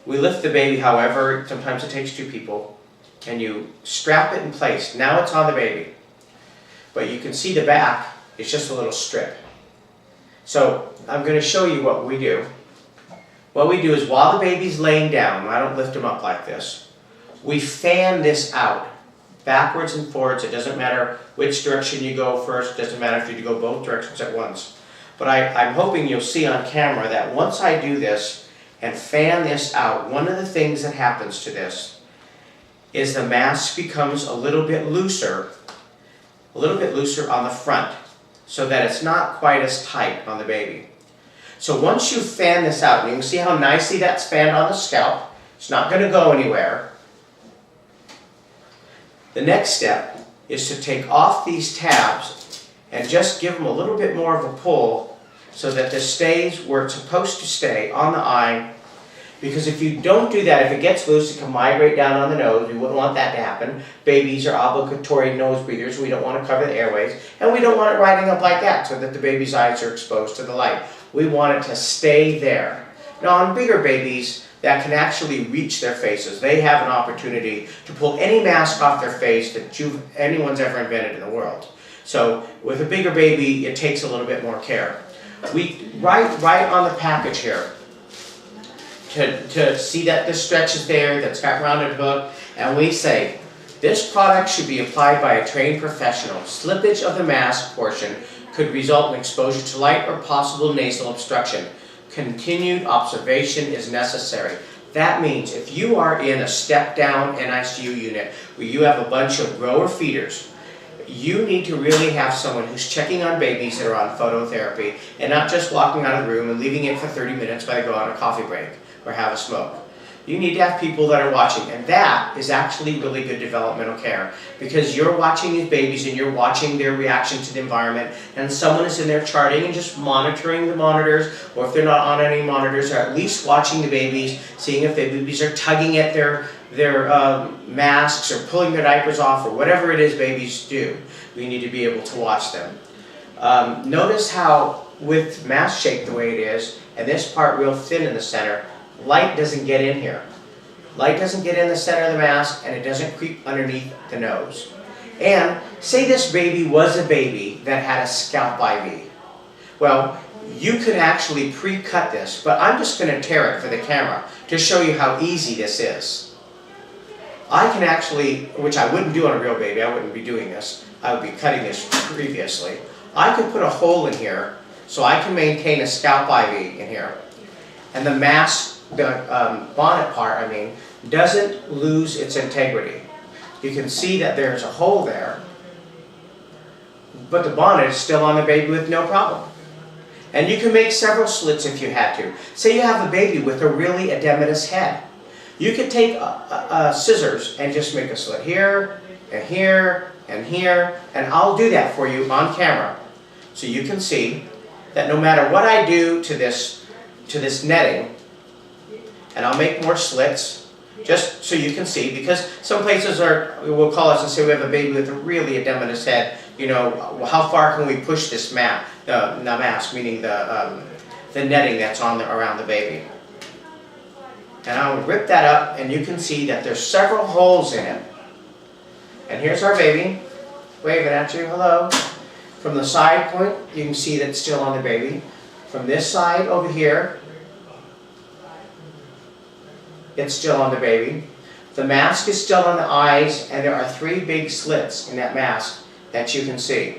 We lift the baby, however, sometimes it takes two people, and you strap it in place. Now it's on the baby. But you can see the back, it's just a little strip. So I'm going to show you what we do. What we do is while the baby's laying down, I don't lift him up like this, we fan this out, backwards and forwards. It doesn't matter which direction you go first, it doesn't matter if you go both directions at once. But I'm hoping you'll see on camera that once I do this and fan this out, one of the things that happens to this is the mask becomes a little bit looser on the front, so that it's not quite as tight on the baby. So once you fan this out, and you can see how nicely that's fanned on the scalp, it's not going to go anywhere. The next step is to take off these tabs and just give them a little bit more of a pull so that this stays where it's supposed to stay on the eye. Because if you don't do that, if it gets loose, it can migrate down on the nose. We wouldn't want that to happen. Babies are obligatory nose breathers. We don't want to cover the airways. And we don't want it riding up like that so that the baby's eyes are exposed to the light. We want it to stay there. Now on bigger babies that can actually reach their faces, they have an opportunity to pull any mask off their face that anyone's ever invented in the world. So with a bigger baby, it takes a little bit more care. We write on the package here, to see that this stretch is there, that's got rounded hook, and we say, this product should be applied by a trained professional. Slippage of the mask portion could result in exposure to light or possible nasal obstruction. Continued observation is necessary. That means if you are in a step-down NICU unit where you have a bunch of grower feeders, you need to really have someone who's checking on babies that are on phototherapy and not just walking out of the room and leaving it for 30 minutes while they go on a coffee break or have a smoke. You need to have people that are watching, and that is actually really good developmental care, because you're watching these babies and you're watching their reaction to the environment, and someone is in there charting and just monitoring the monitors, or if they're not on any monitors, or at least watching the babies, seeing if the babies are tugging at their masks or pulling their diapers off, or whatever it is babies do. We need to be able to watch them. Notice how with mask shape the way it is, and this part real thin in the center, light doesn't get in here. Light doesn't get in the center of the mask, and it doesn't creep underneath the nose. And say this baby was a baby that had a scalp IV. Well, you could actually pre-cut this, but I'm just going to tear it for the camera to show you how easy this is. I can actually, which I wouldn't do on a real baby, I wouldn't be doing this, I would be cutting this previously. I could put a hole in here so I can maintain a scalp IV in here. And the mask, the bonnet part, doesn't lose its integrity. You can see that there's a hole there, but the bonnet is still on the baby with no problem. And you can make several slits if you had to. Say you have a baby with a really edematous head. You could take scissors and just make a slit here, and here, and here, and I'll do that for you on camera. So you can see that no matter what I do to this netting, and I'll make more slits, just so you can see, because some places will call us and say we have a baby with a really edematous head, how far can we push this the mask, meaning the netting that's around the baby. And I'll rip that up, and you can see that there's several holes in it. And here's our baby, waving at you, hello. From the side point, you can see that it's still on the baby. From this side over here, it's still on the baby. The mask is still on the eyes, and there are 3 big slits in that mask that you can see.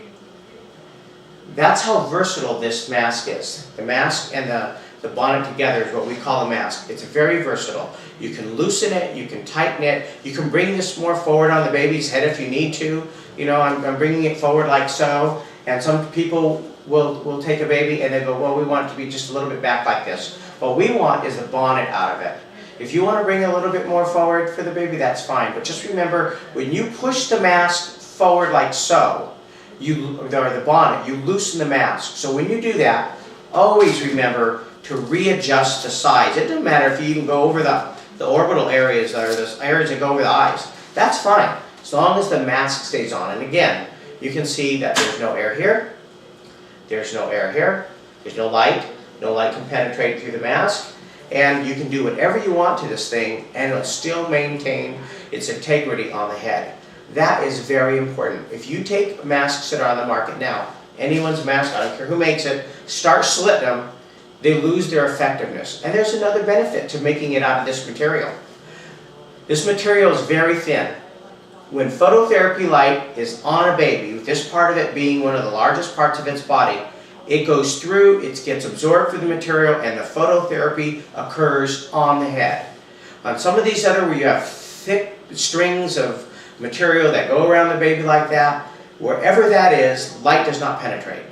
That's how versatile this mask is. The mask and the bonnet together is what we call a mask. It's very versatile. You can loosen it, you can tighten it, you can bring this more forward on the baby's head if you need to. I'm bringing it forward like so, and some people will take a baby and they go, well, we want it to be just a little bit back like this. What we want is the bonnet out of it. If you want to bring it a little bit more forward for the baby, that's fine. But just remember, when you push the mask forward like so, or the bonnet, you loosen the mask. So when you do that, always remember to readjust the size. It doesn't matter if you even go over the orbital areas, or the areas that go over the eyes. That's fine, as long as the mask stays on. And again, you can see that there's no air here, there's no air here, there's no light can penetrate through the mask, and you can do whatever you want to this thing and it'll still maintain its integrity on the head. That is very important. If you take masks that are on the market now, anyone's mask, I don't care who makes it, start slitting them, they lose their effectiveness. And there's another benefit to making it out of this material. This material is very thin. When phototherapy light is on a baby, with this part of it being one of the largest parts of its body, it goes through, it gets absorbed through the material, and the phototherapy occurs on the head. On some of these other, where you have thick strings of material that go around the baby like that, wherever that is, light does not penetrate.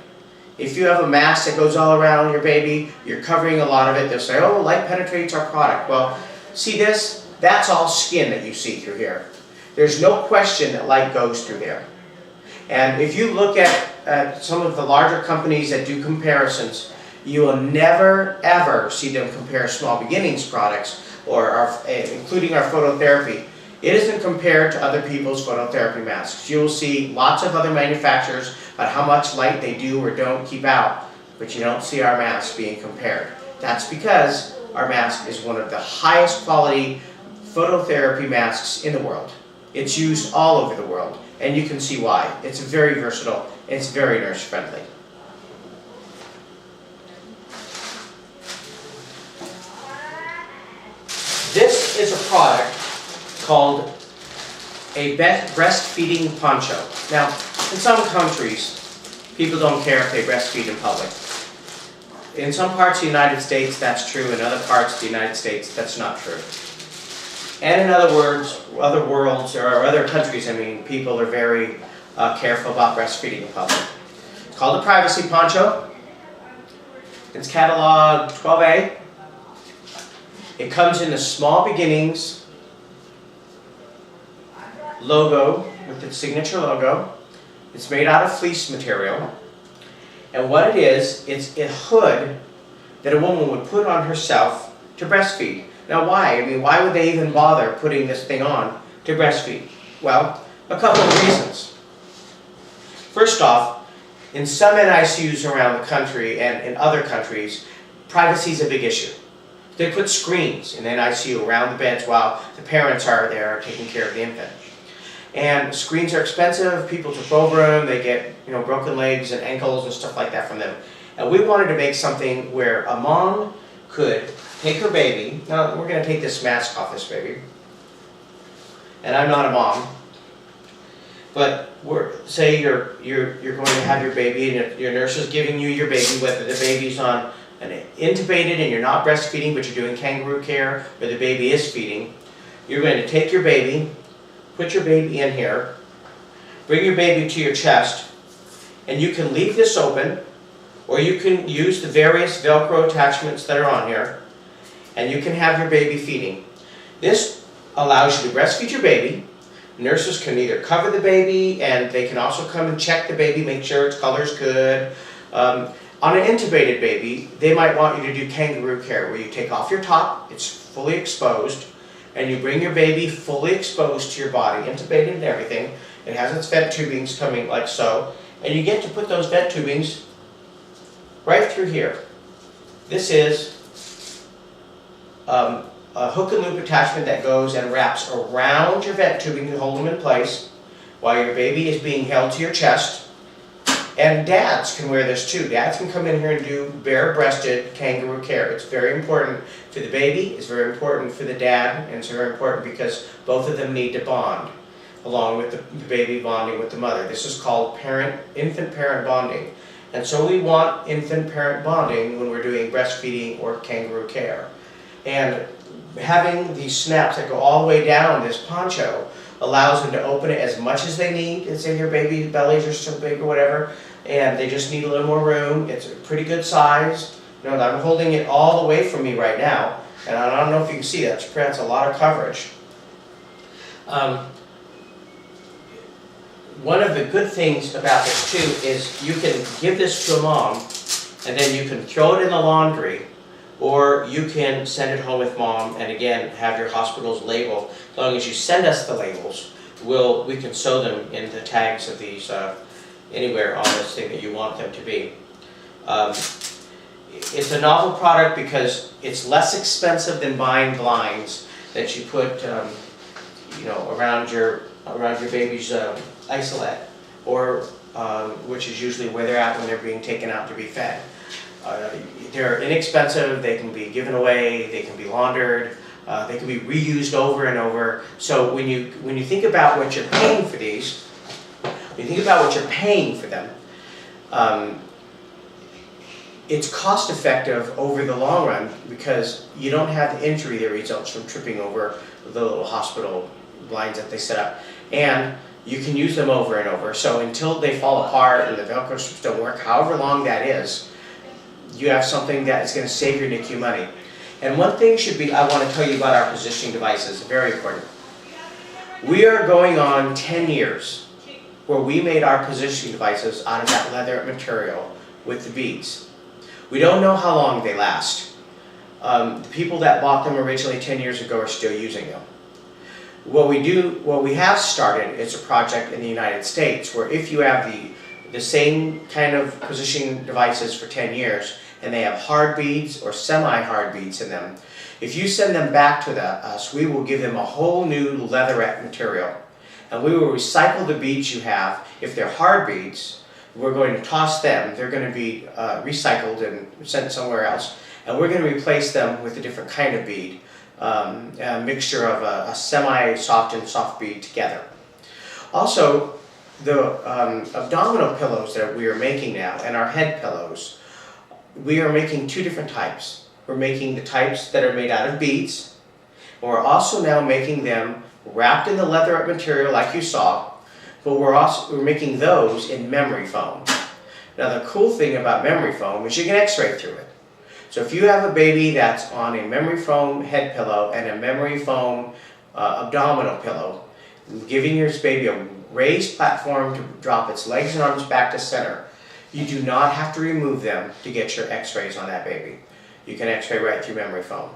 If you have a mask that goes all around your baby, you're covering a lot of it, they'll say, oh, light penetrates our product. Well, see this? That's all skin that you see through here. There's no question that light goes through there. And if you look at some of the larger companies that do comparisons, you will never ever see them compare Small Beginnings products, or including our phototherapy. It isn't compared to other people's phototherapy masks. You will see lots of other manufacturers about how much light they do or don't keep out, but you don't see our mask being compared. That's because our mask is one of the highest quality phototherapy masks in the world. It's used all over the world, and you can see why. It's very versatile, it's very nurse friendly. This is a product called a breastfeeding poncho. Now, in some countries, people don't care if they breastfeed in public. In some parts of the United States, that's true. In other parts of the United States, that's not true. And in other worlds, or other countries, I mean, people are very careful about breastfeeding in public. It's called a privacy poncho. It's catalog 12A. It comes in the Small Beginnings logo, with its signature logo. It's made out of fleece material. And what it is, it's a hood that a woman would put on herself to breastfeed. Now why? I mean, why would they even bother putting this thing on to breastfeed? Well, a couple of reasons. First off, in some NICUs around the country and in other countries, privacy is a big issue. They put screens in the NICU around the beds while the parents are there taking care of the infant. And screens are expensive, people trip over them, they get broken legs and ankles and stuff like that from them. And we wanted to make something where a mom could take her baby. Now we're going to take this mask off this baby. And I'm not a mom. But say you're going to have your baby and your nurse is giving you your baby, whether the baby's on an intubated and you're not breastfeeding but you're doing kangaroo care, or the baby is feeding. You're going to take your baby, put your baby in here, bring your baby to your chest, and you can leave this open, or you can use the various Velcro attachments that are on here, and you can have your baby feeding. This allows you to breastfeed your baby. Nurses can either cover the baby, and they can also come and check the baby, make sure its color's good. On an intubated baby, they might want you to do kangaroo care, where you take off your top, it's fully exposed, and you bring your baby fully exposed to your body, intubated and everything. It has its vent tubings coming like so, and you get to put those vent tubings right through here. This is a hook and loop attachment that goes and wraps around your vent tubing to hold them in place while your baby is being held to your chest. And dads can wear this too. Dads can come in here and do bare-breasted kangaroo care. It's very important for the baby, it's very important for the dad, and it's very important because both of them need to bond, along with the baby bonding with the mother. This is called infant-parent bonding. And so we want infant-parent bonding when we're doing breastfeeding or kangaroo care. And having these snaps that go all the way down this poncho allows them to open it as much as they need. Let's say your baby's bellies are so big or whatever, and they just need a little more room. It's a pretty good size. You know, I'm holding it all away from me right now, and I don't know if you can see that. That's a lot of coverage. One of the good things about this too is you can give this to a mom, and then you can throw it in the laundry, or you can send it home with mom, and again have your hospital's label. As long as you send us the labels, we can sew them in the tags of these anywhere on this thing that you want them to be. It's a novel product because it's less expensive than buying blinds that you put, you know, around your baby's isolette, or which is usually where they're at when they're being taken out to be fed. They're inexpensive. They can be given away. They can be laundered. They can be reused over and over. So when you think about what you're paying for these, when you think about what you're paying for them, it's cost effective over the long run because you don't have the injury that results from tripping over the little hospital blinds that they set up. And you can use them over and over. So until they fall apart and the Velcro strips don't work, however long that is, you have something that is going to save your NICU money. And one thing I want to tell you about our positioning devices, very important. We are going on 10 years where we made our positioning devices out of that leather material with the beads. We don't know how long they last. The people that bought them originally 10 years ago are still using them. What we have started is a project in the United States where if you have the same kind of positioning devices for 10 years and they have hard beads or semi-hard beads in them, if you send them back to us, we will give them a whole new leatherette material. And we will recycle the beads you have. If they're hard beads, we're going to toss them. They're going to be recycled and sent somewhere else. And we're going to replace them with a different kind of bead. A mixture of a semi-soft and soft bead together. Also, the abdominal pillows that we are making now and our head pillows, we are making two different types. We're making the types that are made out of beads. We're also now making them wrapped in the leatherette material like you saw, but we're making those in memory foam. Now the cool thing about memory foam is you can x-ray through it. So if you have a baby that's on a memory foam head pillow and a memory foam abdominal pillow, giving your baby a raised platform to drop its legs and arms back to center, you do not have to remove them to get your x-rays on that baby. You can x-ray right through memory foam.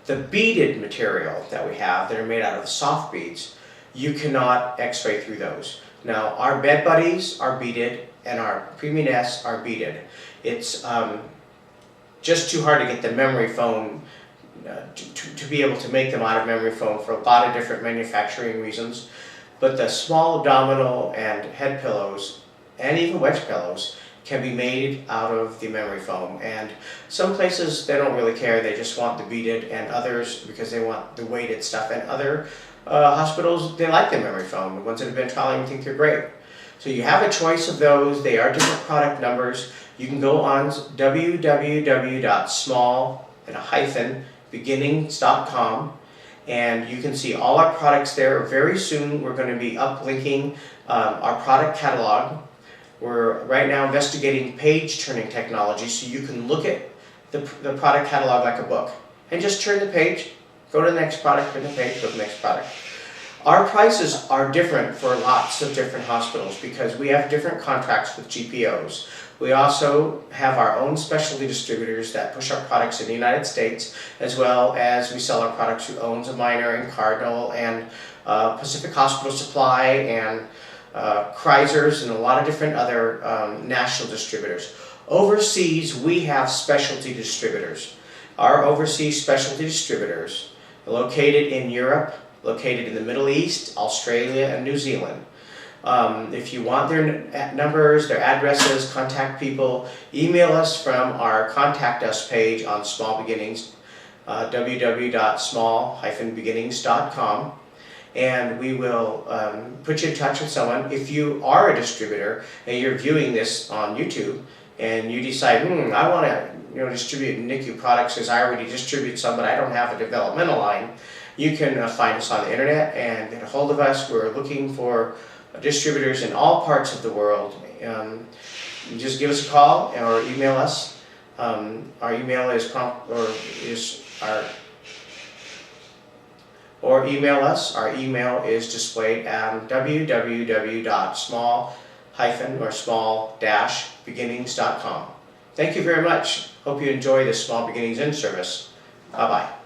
The beaded material that we have that are made out of soft beads, you cannot x-ray through those. Now our bed buddies are beaded and our preemie nests are beaded. It's just too hard to get the memory foam to be able to make them out of memory foam for a lot of different manufacturing reasons. But the small abdominal and head pillows and even wedge pillows can be made out of the memory foam. And some places they don't really care, they just want the beaded, and others because they want the weighted stuff. And other hospitals, they like the memory foam. The ones that have been trialing think they're great. So you have a choice of those. They are different product numbers. You can go on www.small-beginnings.com and you can see all our products there. Very soon we're going to be uplinking our product catalog. We're right now investigating page turning technology so you can look at the product catalog like a book and just turn the page, go to the next product, turn the page, go to the next product. Our prices are different for lots of different hospitals because we have different contracts with GPOs. We also have our own specialty distributors that push our products in the United States, as well as we sell our products through Owens & Minor and Cardinal and Pacific Hospital Supply and Kreisers and a lot of different other national distributors. Overseas, we have specialty distributors. Our overseas specialty distributors are located in Europe, located in the Middle East, Australia, and New Zealand. If you want their numbers, their addresses, contact people, email us from our Contact Us page on Small Beginnings, www.small-beginnings.com, and we will put you in touch with someone. If you are a distributor and you're viewing this on YouTube and you decide, I want to distribute NICU products because I already distribute some, but I don't have a developmental line, you can find us on the internet and get a hold of us. We're looking for distributors in all parts of the world. Just give us a call or email us. Our email is or email us. Our email is displayed at www.small-beginnings.com. Thank you very much. Hope you enjoy this Small Beginnings in service. Bye-bye.